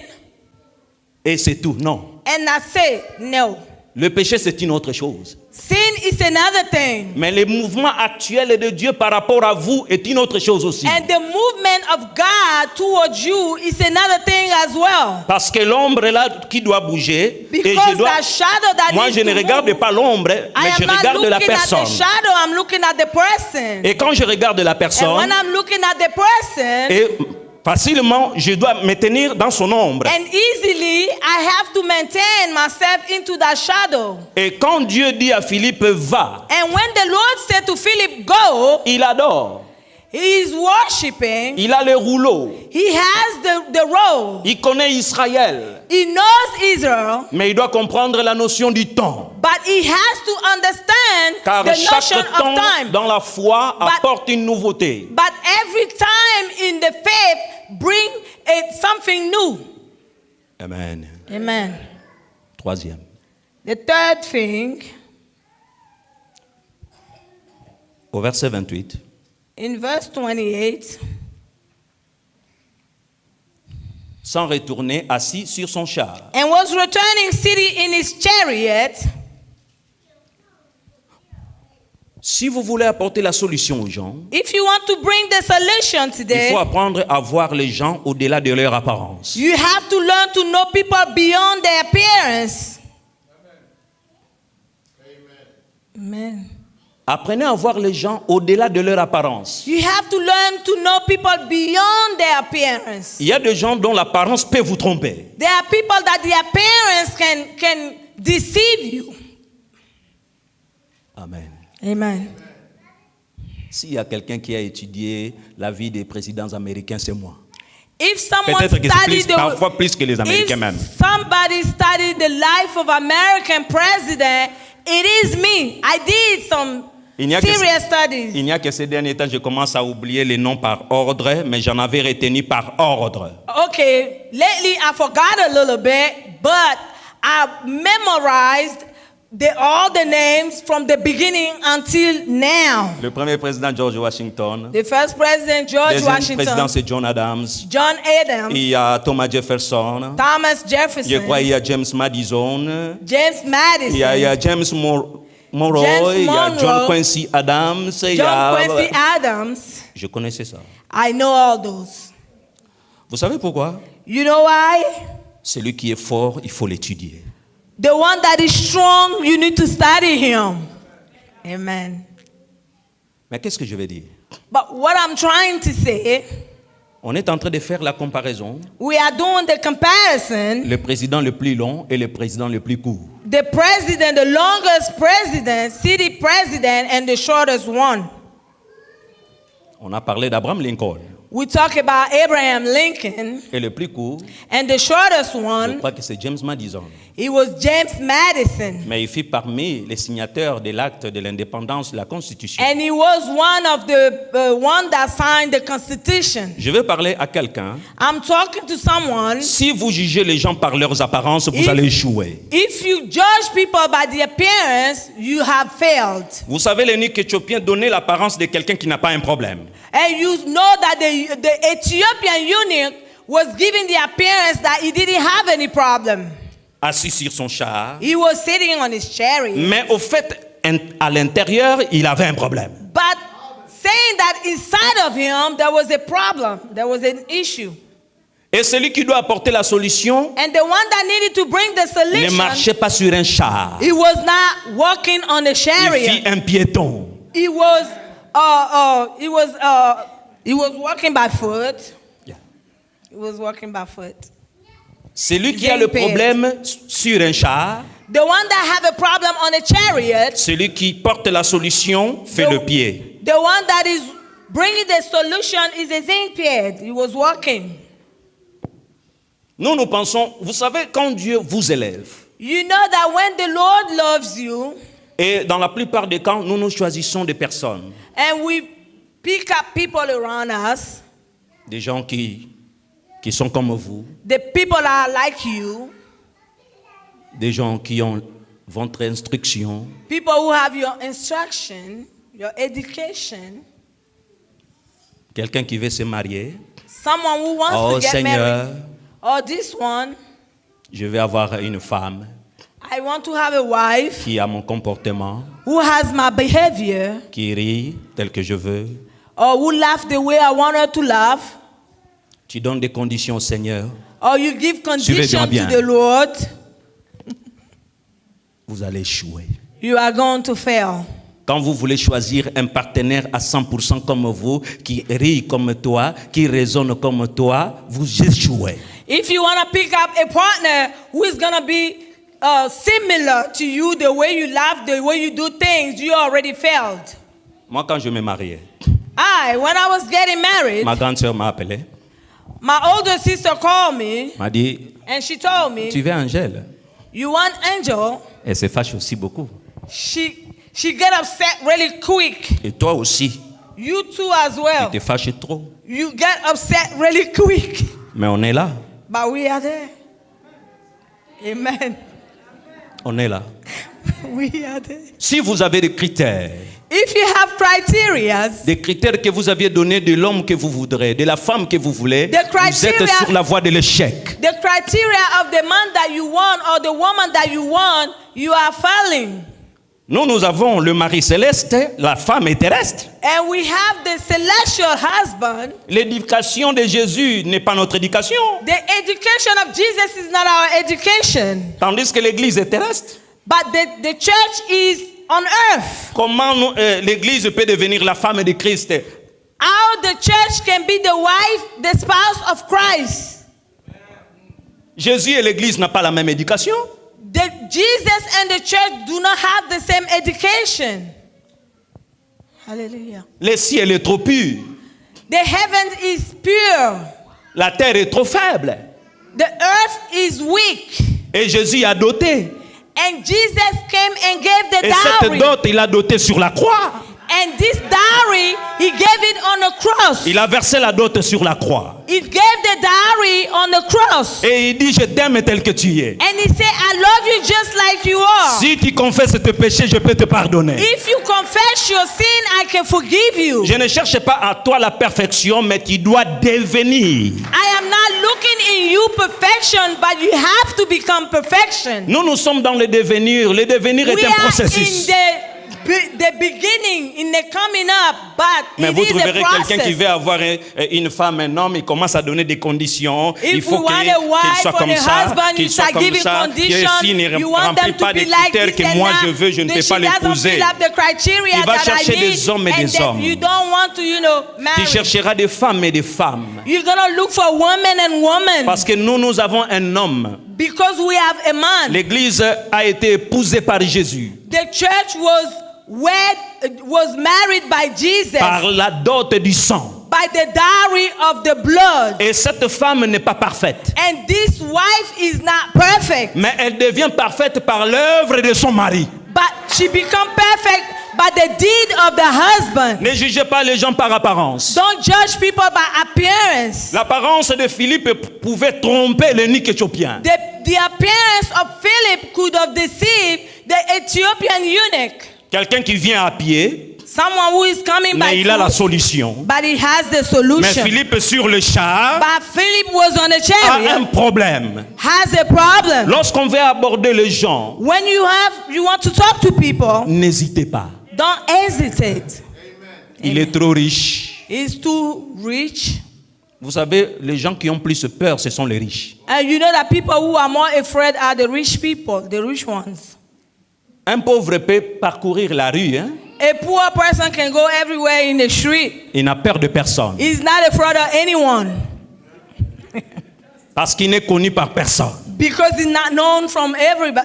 A: et c'est tout, non.
B: and I say no.
A: Le péché, c'est une autre chose.
B: Sin is another thing.
A: Mais le mouvement actuel de Dieu par rapport à vous est une autre chose aussi.
B: And the movement of God towards you is another thing as well.
A: Parce que l'ombre est là qui doit bouger. Et
B: Because
A: je dois,
B: that shadow that
A: moi,
B: needs
A: je ne
B: to
A: regarde
B: move,
A: pas l'ombre,
B: I
A: mais je
B: am not
A: regarde la
B: looking at the
A: personne.
B: shadow, I'm looking at the person.
A: Et quand je regarde la
B: And when
A: personne,
B: I'm looking at the person,
A: et facilement, je dois me tenir dans son ombre.
B: and easily I have to maintain myself into that shadow.
A: Et quand Dieu dit à Philippe, va,
B: And when the Lord said to Philip, go,
A: il adore.
B: he is worshiping.
A: Il a le rouleau.
B: He has the role.
A: Il connaît Israël.
B: He knows Israel,
A: Mais il doit comprendre la notion du temps.
B: but he has to understand
A: Car
B: the notion
A: chaque
B: of
A: temps
B: time.
A: dans la foi
B: But-
A: apporte une nouveauté.
B: But every time in the faith, bring something new.
A: Amen.
B: Amen.
A: Troisième.
B: The third thing,
A: Au verset 28.
B: in verse 28,
A: Sans retourner assis sur son char.
B: and was returning city in his chariot.
A: Si vous voulez apporter la solution aux gens,
B: If you want to bring the solution
A: il
B: today,
A: faut apprendre à voir les gens au-delà de leur apparence.
B: you have to learn to know people beyond their appearance. Amen.
A: Apprenez à voir les gens au-delà de leur apparence.
B: You have to learn to know people beyond their appearance.
A: Il y a des gens dont l'apparence peut vous tromper.
B: There are people that the appearance can deceive you.
A: Amen.
B: Amen.
A: S'il y a quelqu'un qui a étudié la vie des présidents américains, c'est moi.
B: If someone
A: Peut-être que c'est
B: studied
A: parfois plus que les Américains
B: if
A: même.
B: somebody studied the life of American president, it is me. I did some
A: Il n'y a que-
B: serious studies.
A: Il n'y a que ces derniers temps, je commence à oublier les noms par ordre, mais j'en avais retenu par ordre.
B: Okay, lately I forgot a little bit, but I memorized all the names from the beginning until now.
A: Le premier président, George Washington.
B: The first president, George
A: Deuxième
B: Washington,
A: président, c'est John Adams.
B: John Adams,
A: Il y a Thomas Jefferson.
B: Thomas
A: Je
B: Jefferson,
A: crois qu'il y a James Madison.
B: James Madison,
A: Il y a James Monroe.
B: James
A: Il y a John
B: Monroe.
A: Quincy Adams. Il y
B: John
A: a-
B: Quincy Adams.
A: Je connaissais ça.
B: I know all those.
A: Vous savez pourquoi?
B: You know why?
A: Celui qui est fort, il faut l'étudier.
B: The one that is strong, you need to study him. Amen.
A: Mais qu'est-ce que je vais dire?
B: But what I'm trying to say,
A: On est en train de faire la comparaison.
B: we are doing the comparison.
A: Le président le plus long et le président le plus court.
B: The president, the longest president, city president, and the shortest one.
A: On a parlé d'Abraham Lincoln.
B: We talk about Abraham Lincoln,
A: Et le plus court,
B: and the shortest
A: je
B: one,
A: crois que c'est James Madison.
B: it was James Madison.
A: Mais il fit parmi les signataires de l'acte de l'indépendance de la Constitution.
B: And he was one of the one that signed the Constitution.
A: Je vais parler à quelqu'un.
B: I'm talking to someone.
A: Si vous jugez les gens par leurs apparences, vous
B: If-
A: allez échouer.
B: If you judge people by the appearance, you have failed.
A: Vous savez, l'eunuque éthiopien donnait l'apparence de quelqu'un qui n'a pas un problème.
B: And you know that the Ethiopian eunuch was given the appearance that he didn't have any problem.
A: Assis sur son char.
B: He was sitting on his chariot.
A: Mais au fait, à l'intérieur, il avait un problème.
B: But saying that inside of him, there was a problem. There was an issue.
A: Et celui qui doit apporter la solution
B: And the one that needed to bring the
A: ne
B: solution,
A: marchait pas sur un char.
B: he was not walking on a
A: Il fit
B: chariot.
A: un piéton.
B: He was walking by foot.
A: Yeah.
B: He was walking by foot.
A: Celui qui a le problème sur un char,
B: The one that have a problem on a chariot,
A: celui qui porte la solution fait le pied.
B: the one that is bringing the solution is a impaired. He was walking.
A: Nous pensons, vous savez, quand Dieu vous élève,
B: You know that when the Lord loves you,
A: et dans la plupart des cas, nous choisissons des personnes,
B: and we pick up people around us,
A: des gens qui sont comme vous,
B: the people that are like you,
A: des gens qui ont votre instruction,
B: people who have your instruction, your education,
A: quelqu'un qui veut se marier.
B: someone who wants
A: Oh
B: to get
A: Seigneur,
B: married. Or this one,
A: je vais avoir une femme.
B: I I want to have a wife
A: qui a mon comportement,
B: who has my behavior,
A: qui rit tel que je veux.
B: or who laughs the way I want her to laugh,
A: Tu donnes des conditions au Seigneur,
B: or you give conditions
A: bien.
B: to the Lord,
A: vous allez échouer.
B: you are going to fail.
A: Quand vous voulez choisir un partenaire à 100% comme vous, qui rit comme toi, qui raisonne comme toi, vous échouez.
B: If you want to pick up a partner who is going to be similar to you, the way you laugh, the way you do things, you already failed.
A: Moi, quand je me mariais,
B: When I was getting married,
A: ma grande sœur m'a appelé,
B: my older sister called me
A: m'a dit,
B: and she told me,
A: tu veux Angèle?
B: you want Angel?
A: Elle se fâche aussi beaucoup.
B: She get upset really quick.
A: Et toi aussi,
B: You too as well.
A: tu te fâches trop.
B: You get upset really quick.
A: Mais on est là.
B: But we are there. Amen.
A: On est là.
B: We are there.
A: Si vous avez des critères,
B: If you have criteria,
A: des critères que vous aviez donnés de l'homme que vous voudrez, de la femme que vous voulez,
B: The
A: vous êtes
B: criteria-
A: sur la voie de l'échec.
B: the criteria of the man that you want or the woman that you want, you are failing.
A: Nous avons le mari céleste, la femme est terrestre.
B: And we have the celestial husband.
A: L'éducation de Jésus n'est pas notre éducation.
B: The education of Jesus is not our education,
A: Tandis que l'église est terrestre.
B: but the church is on earth.
A: Comment l'église peut devenir la femme de Christ?
B: How the church can be the wife, the spouse of Christ.
A: Jésus et l'église n'ont pas la même éducation.
B: Jesus and the church do not have the same education. Hallelujah.
A: Le ciel est trop pur.
B: The heaven is pure.
A: La terre est trop faible.
B: The earth is weak.
A: Et Jésus a doté.
B: And Jesus came and gave the
A: Et cette
B: dowry.
A: dot, il a doté sur la croix.
B: And this dowry, he gave it on a cross.
A: Il a versé la dot sur la croix.
B: He gave the dowry on the cross.
A: Et il dit, je t'aime tel que tu es.
B: And he said, I love you just like you are.
A: Si tu confesses tes péchés, je peux te pardonner.
B: If you confess your sin, I can forgive you.
A: Je ne cherche pas à toi la perfection, mais tu dois devenir.
B: I am not looking in you perfection, but you have to become perfection.
A: Nous sommes dans le devenir. Le devenir
B: We
A: est un
B: are
A: processus.
B: in the beginning, in the coming up, but
A: Mais
B: it
A: vous
B: is a
A: trouverez quelqu'un qui
B: process.
A: veut avoir une femme, un homme, il commence à donner des conditions.
B: If
A: Il faut
B: you want a
A: qu'il
B: wife
A: soit
B: or
A: comme
B: a
A: ça,
B: husband,
A: qu'il
B: you
A: soit
B: start
A: comme
B: giving
A: ça.
B: conditions.
A: S'il ne
B: You want
A: remplit
B: them to
A: pas
B: be
A: des
B: like
A: critères
B: this
A: que
B: and
A: moi
B: that.
A: je veux, je ne
B: Then
A: peux
B: she
A: pas
B: doesn't
A: l'épouser.
B: fill up the criteria
A: Il va
B: that I
A: chercher
B: need,
A: des hommes et
B: and
A: des
B: then
A: hommes.
B: you don't want to, marry.
A: Tu chercheras des femmes et des femmes.
B: You're gonna look for women and women
A: Parce que nous avons un homme.
B: because we have a man.
A: L'église a été épousée par Jésus.
B: The church was married by Jesus
A: Par la dot du sang.
B: by the dowry of the blood.
A: Et cette femme n'est pas parfaite.
B: And this wife is not perfect,
A: Mais elle devient parfaite par l'œuvre de son mari.
B: but she become perfect by the deed of the husband.
A: Ne jugez pas les gens par apparence.
B: Don't judge people by appearance.
A: L'apparence de Philippe pouvait tromper l'eunuque éthiopien.
B: The appearance of Philip could have deceived the Ethiopian eunuch.
A: Quelqu'un qui vient à pied,
B: Someone who is coming by
A: mais il a la
B: foot,
A: solution.
B: but he has the
A: Mais
B: solution.
A: Philippe sur le char
B: But Philip was on a
A: a un
B: chariot,
A: problème.
B: has a problem.
A: Lorsqu'on veut aborder les gens,
B: When you want to talk to people,
A: n'hésitez pas.
B: don't hesitate.
A: Il est trop riche.
B: He's too rich.
A: Vous savez, les gens qui ont plus peur, ce sont les riches.
B: And you know that people who are more afraid are the rich people, the rich ones.
A: Un pauvre peut parcourir la rue, hein?
B: A poor person can go everywhere in the street.
A: Il n'a peur de personne.
B: He's not afraid of anyone
A: Parce qu'il n'est connu par personne.
B: because he's not known from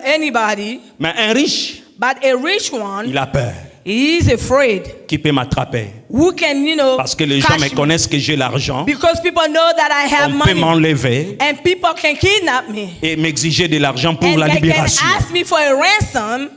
B: anybody.
A: Mais un riche,
B: But a rich one,
A: il a peur.
B: he is afraid.
A: Qui peut m'attraper?
B: Who can,
A: Parce que les gens
B: catch
A: me
B: me?
A: connaissent que j'ai l'argent.
B: Because people know that I have
A: On peut
B: money.
A: m'enlever
B: And people can kidnap me.
A: et m'exiger de l'argent pour
B: And
A: la
B: they can
A: libération.
B: ask me for a ransom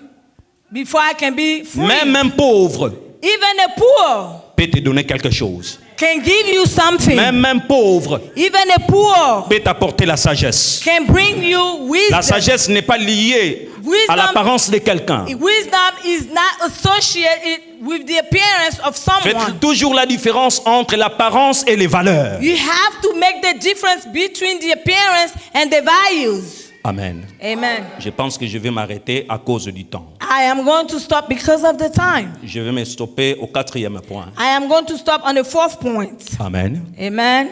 B: before I can be free.
A: Même un pauvre
B: Even a poor
A: peut te donner quelque chose.
B: can give you something.
A: Même un pauvre
B: Even a poor
A: peut t'apporter la sagesse.
B: can bring you wisdom.
A: La sagesse n'est pas liée à l'apparence de quelqu'un.
B: Wisdom is not associated with the appearance of
A: Faites
B: someone.
A: toujours la différence entre l'apparence et les valeurs.
B: You have to make the difference between the appearance and the values.
A: Amen.
B: Amen.
A: Je pense que je vais m'arrêter à cause du temps.
B: I am going to stop because of the time.
A: Je vais me stopper au 4e point.
B: I am going to stop on the 4th point.
A: Amen.
B: Amen.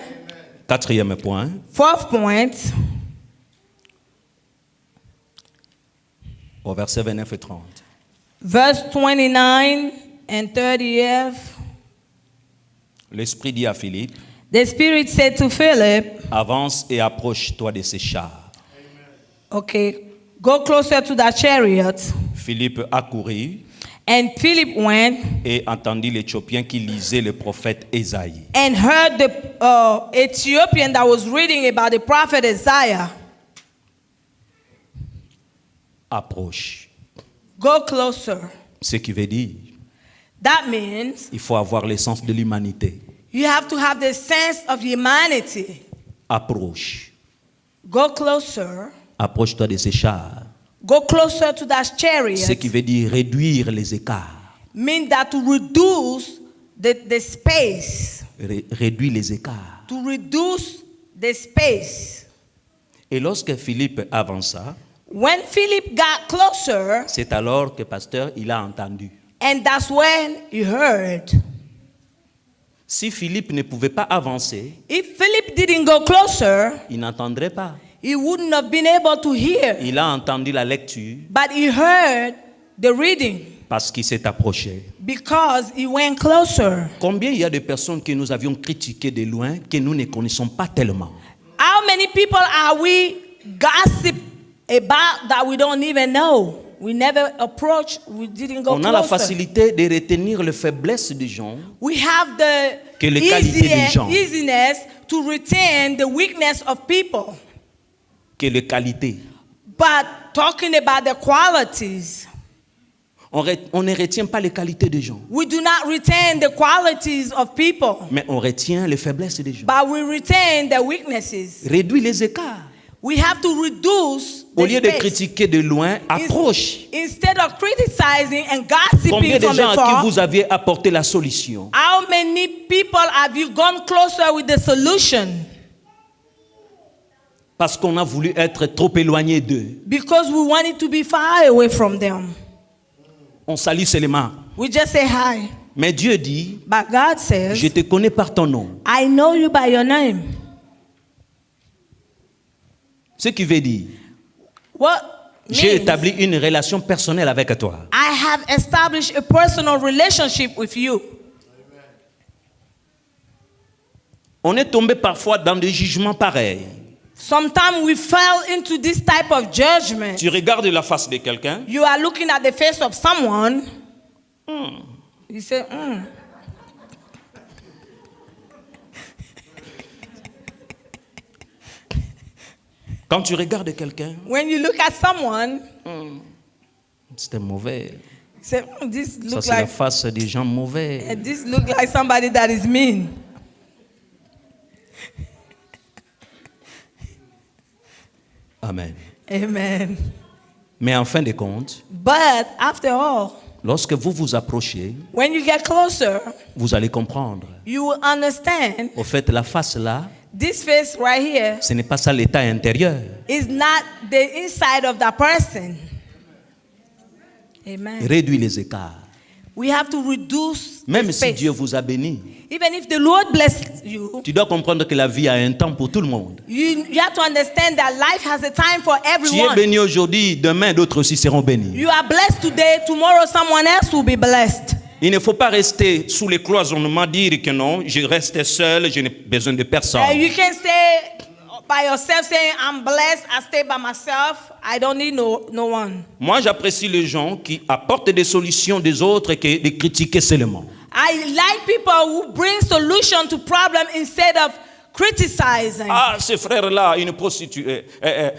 A: 4e point.
B: 4th point.
A: Au verset 29 et 30.
B: Verse 29 and 30th.
A: L'Esprit dit à Philippe,
B: The Spirit said to Philip,
A: avance et approche-toi de ces chars.
B: okay, go closer to that chariot.
A: Philippe accourut
B: And Philip went
A: et entendit l'Éthiopien qui lisait le prophète Ésaïe.
B: and heard the Ethiopian that was reading about the prophet Isaiah.
A: Approche.
B: Go closer.
A: Ce qui veut dire,
B: That means
A: il faut avoir l'essence de l'humanité.
B: you have to have the sense of humanity.
A: Approche.
B: Go closer.
A: Approche-toi de ces chars.
B: Go closer to that chariot.
A: Ce qui veut dire réduire les écarts.
B: Mean that to reduce the space.
A: Réduire les écarts.
B: To reduce the space.
A: Et lorsque Philippe avança,
B: When Philip got closer,
A: c'est alors que pasteur, il a entendu.
B: and that's when he heard.
A: Si Philippe ne pouvait pas avancer,
B: If Philip didn't go closer,
A: il n'entendrait pas.
B: he wouldn't have been able to hear.
A: Il a entendu la lecture
B: But he heard the reading
A: parce qu'il s'est approché.
B: because he went closer.
A: Combien il y a de personnes que nous avions critiquées de loin que nous ne connaissons pas tellement?
B: How many people are we gossip about that we don't even know? We never approached, we didn't go
A: On a la
B: closer.
A: facilité de retenir les faiblesses des gens
B: We have the
A: que les qualités des gens.
B: easiness to retain the weakness of people.
A: que les qualités.
B: But talking about the qualities,
A: On ne retient pas les qualités des gens,
B: we do not retain the qualities of people,
A: mais on retient les faiblesses des gens.
B: but we retain the weaknesses.
A: Réduis les écarts.
B: We have to reduce
A: Au
B: the
A: lieu de
B: space.
A: critiquer de loin, approche.
B: Instead of criticizing and gossiping
A: Combien de
B: from
A: gens à qui
B: afar,
A: vous aviez apporté la solution?
B: how many people have you gone closer with the solution?
A: Parce qu'on a voulu être trop éloigné d'eux.
B: Because we wanted to be far away from them.
A: On salue seulement.
B: We just say hi.
A: Mais Dieu dit,
B: But God says,
A: je te connais par ton nom.
B: I know you by your name.
A: Ce qui veut dire,
B: What
A: j'ai
B: means
A: établi une relation personnelle avec toi.
B: I have established a personal relationship with you.
A: On est tombé parfois dans des jugements pareils.
B: Sometimes we fell into this type of judgment.
A: Tu regardes la face de quelqu'un,
B: You are looking at the face of someone. You say,
A: quand tu regardes quelqu'un,
B: When you look at someone,
A: c'était mauvais.
B: you say, this
A: Ça,
B: look
A: c'est la
B: like
A: face des gens mauvais.
B: this look like somebody that is mean.
A: Amen.
B: Amen.
A: Mais en fin de compte,
B: But after all,
A: lorsque vous vous approchez,
B: when you get closer,
A: vous allez comprendre.
B: you will understand
A: Au fait, la face là,
B: this face right here
A: ce n'est pas ça l'état intérieur.
B: is not the inside of that person. Amen.
A: Réduis les écarts.
B: We have to reduce
A: Même
B: the
A: si
B: space.
A: Dieu vous a béni,
B: Even if the Lord bless you,
A: tu dois comprendre que la vie a un temps pour tout le monde.
B: you have to understand that life has a time for
A: Tu es
B: everyone.
A: béni aujourd'hui, demain d'autres aussi seront bénis.
B: You are blessed today, tomorrow someone else will be blessed.
A: Il ne faut pas rester sous les cloisonnements, dire que non, je reste seul, je n'ai besoin de personne.
B: You can't stay by yourself saying, I'm blessed, I stay by myself, I don't need no one.
A: Moi, j'apprécie les gens qui apportent des solutions des autres que de critiquer seulement.
B: I like people who bring solution to problem instead of criticizing.
A: Ah, ce frère-là, une prostituée.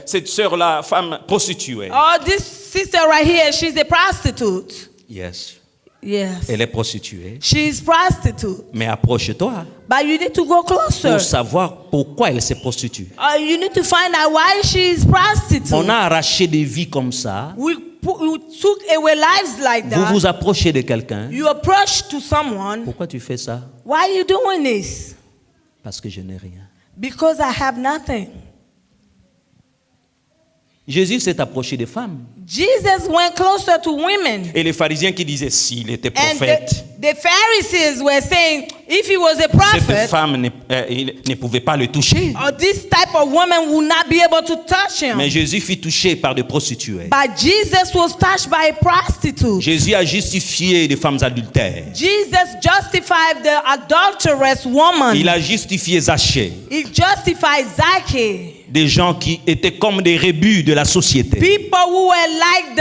A: Cette sœur-là, femme prostituée.
B: Oh, this sister right here, she's a prostitute.
A: Yes,
B: Yes.
A: elle est prostituée.
B: She's prostitute.
A: Mais approche-toi
B: But you need to go closer.
A: pour savoir pourquoi elle se prostitue.
B: You need to find out why she's prostitute.
A: On a arraché des vies comme ça.
B: We took away lives like
A: Vous
B: that.
A: vous approchez de quelqu'un.
B: You approach to someone.
A: Pourquoi tu fais ça?
B: Why are you doing this?
A: Parce que je n'ai rien.
B: Because I have nothing.
A: Jésus s'est approché des femmes.
B: Jesus went closer to women.
A: Et les pharisiens qui disaient, s'il était
B: And
A: prophète,
B: the Pharisees were saying, if he was a
A: cette
B: prophet,
A: femme ne pouvait pas le toucher.
B: or this type of woman would not be able to touch him.
A: Mais Jésus fut touché par des prostituées.
B: But Jesus was touched by a prostitute.
A: Jésus a justifié des femmes adultères.
B: Jesus justified the adulterous woman.
A: Il a justifié Zachée.
B: He justified Zacchaeus.
A: Des gens qui étaient comme des rébus de la société.
B: People who were like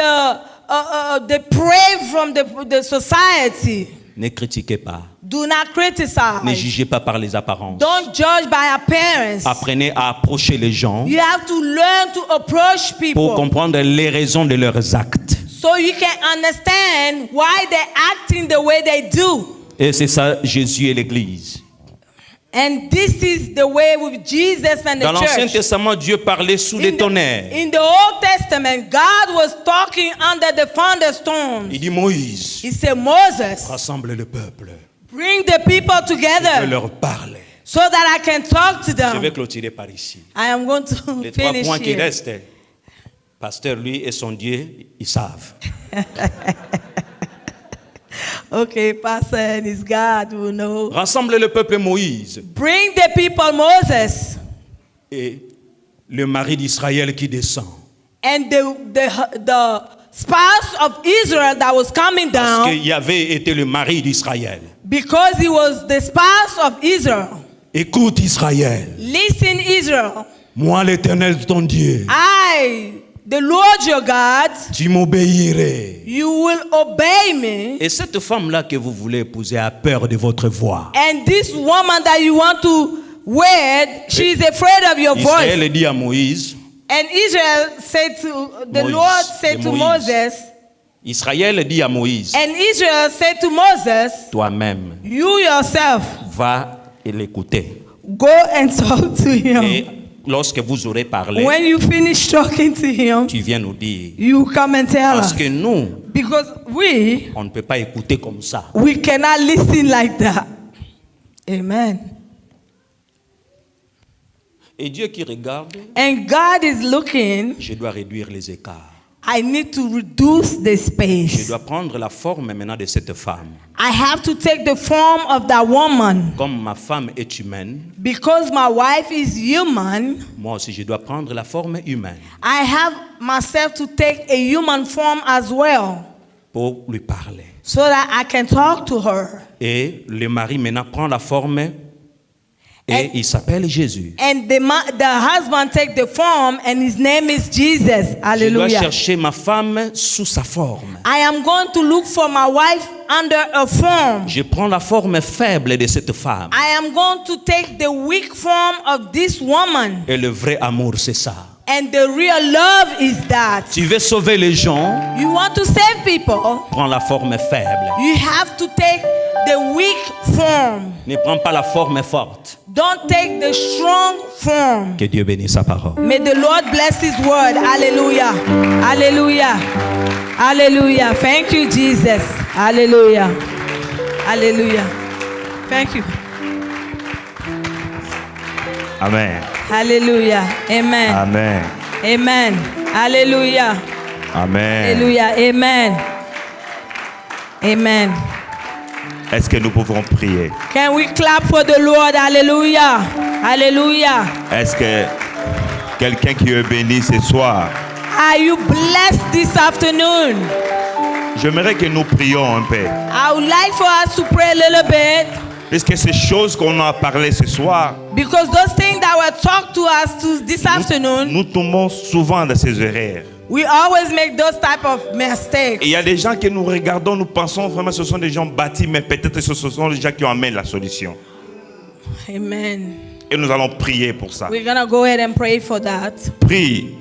B: the prey from the society.
A: Ne critiquez pas.
B: Do not criticize.
A: Ne jugez pas par les apparences.
B: Don't judge by appearance.
A: Apprenez à approcher les gens
B: You have to learn to approach
A: pour
B: people
A: comprendre les raisons de leurs actes.
B: so you can understand why they're acting the way they do.
A: Et c'est ça Jésus et l'Église.
B: And this is the way with Jesus and
A: Dans
B: the
A: l'Ancien
B: church.
A: Testament, Dieu parlait sous les tonnerres.
B: In the Old Testament, God was talking under the thunderstorms.
A: Il dit Moïse,
B: He said, Moses,
A: rassemble le peuple.
B: bring the people
A: Je
B: together
A: leur parle.
B: so that I can talk to
A: Je vais
B: them.
A: clôturer par ici.
B: I am going to
A: Les trois
B: finish
A: points qui
B: here.
A: restent, pasteur, lui et son Dieu, ils savent.
B: Okay, Pastor and his God will know.
A: Rassemble le peuple Moïse
B: Bring the people Moses
A: et le mari d'Israël qui descend.
B: and the spouse of Israel that was coming
A: Parce
B: down
A: qu'il y avait été le mari d'Israël.
B: because he was the spouse of Israel.
A: Écoute Israël,
B: Listen, Israel.
A: moi l'Éternel ton Dieu,
B: The Lord your God,
A: tu m'obéirais.
B: you will obey me.
A: Et cette femme-là que vous voulez épouser a peur de votre voix.
B: And this woman that you want to wed, she is afraid of your voice.
A: Israël dit à Moïse,
B: And Israel said to, the
A: Moïse,
B: Lord said
A: de
B: to
A: Moïse.
B: Moses,
A: Israël dit à Moïse,
B: and Israel said to Moses,
A: toi-même,
B: you yourself
A: va et l'écouter.
B: go and talk to him.
A: Et lorsque vous aurez parlé,
B: When you finish talking to him,
A: tu viens nous dire.
B: you come and tell
A: Parce
B: us.
A: que nous,
B: Because
A: on ne peut pas écouter comme ça.
B: we cannot listen like that. Amen.
A: Et Dieu qui regarde,
B: And God is looking,
A: je dois réduire les écarts.
B: I need to reduce the
A: Je
B: space.
A: dois prendre la forme maintenant de cette femme.
B: I have to take the form of that woman.
A: Comme ma femme est humaine,
B: Because my wife is human,
A: moi aussi je dois prendre la forme humaine
B: I have myself to take a human form as well
A: pour lui parler.
B: so that I can talk to her.
A: Et le mari maintenant prend la forme et il s'appelle Jésus.
B: And the husband take the form and his name is Jesus.
A: Je dois
B: Hallelujah.
A: chercher ma femme sous sa forme.
B: I am going to look for my wife under a form.
A: Je prends la forme faible de cette femme.
B: I am going to take the weak form of this woman.
A: Et le vrai amour, c'est ça.
B: And the real love is that.
A: Tu veux sauver les gens,
B: You want to save people,
A: prends la forme faible.
B: you have to take the weak form.
A: Ne prends pas la forme forte.
B: Don't take the strong form.
A: Que Dieu bénisse sa parole.
B: May the Lord bless his word. Hallelujah. Hallelujah. Hallelujah. Thank you, Jesus. Hallelujah. Hallelujah. Thank you.
C: Amen.
B: Hallelujah. Amen.
C: Amen.
B: Amen. Hallelujah.
C: Amen.
B: Hallelujah. Amen. Amen.
C: Est-ce que nous pouvons prier?
B: Can we clap for the Lord? Hallelujah. Hallelujah.
C: Est-ce que quelqu'un qui est béni ce soir?
B: Are you blessed this afternoon?
C: J'aimerais que nous prions un peu.
B: I would like for us to pray a little bit.
C: Puisque ces choses qu'on a parlé ce soir,
B: Because those things that were talked to us this afternoon,
C: nous tombons souvent dans ces erreurs.
B: we always make those type of
C: Et
B: mistakes.
C: il y a des gens que nous regardons, nous pensons vraiment que ce sont des gens bâtis, mais peut-être que ce sont des gens qui amènent la solution.
B: Amen.
C: Et nous allons prier pour ça.
B: We're gonna go ahead and pray for that.
C: Prie.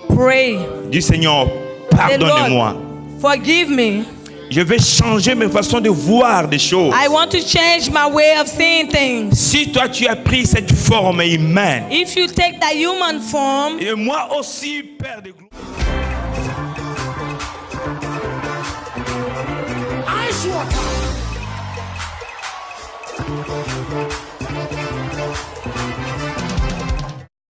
B: Pray.
C: Dis Seigneur,
B: Say,
C: pardonne-moi.
B: Lord, forgive me.
C: Je vais changer mes façons de voir des choses.
B: I want to change my way of seeing things.
C: Si toi tu as pris cette forme humaine,
B: If you take that human form,
C: et moi aussi, Père de gloire.
D: Ice water.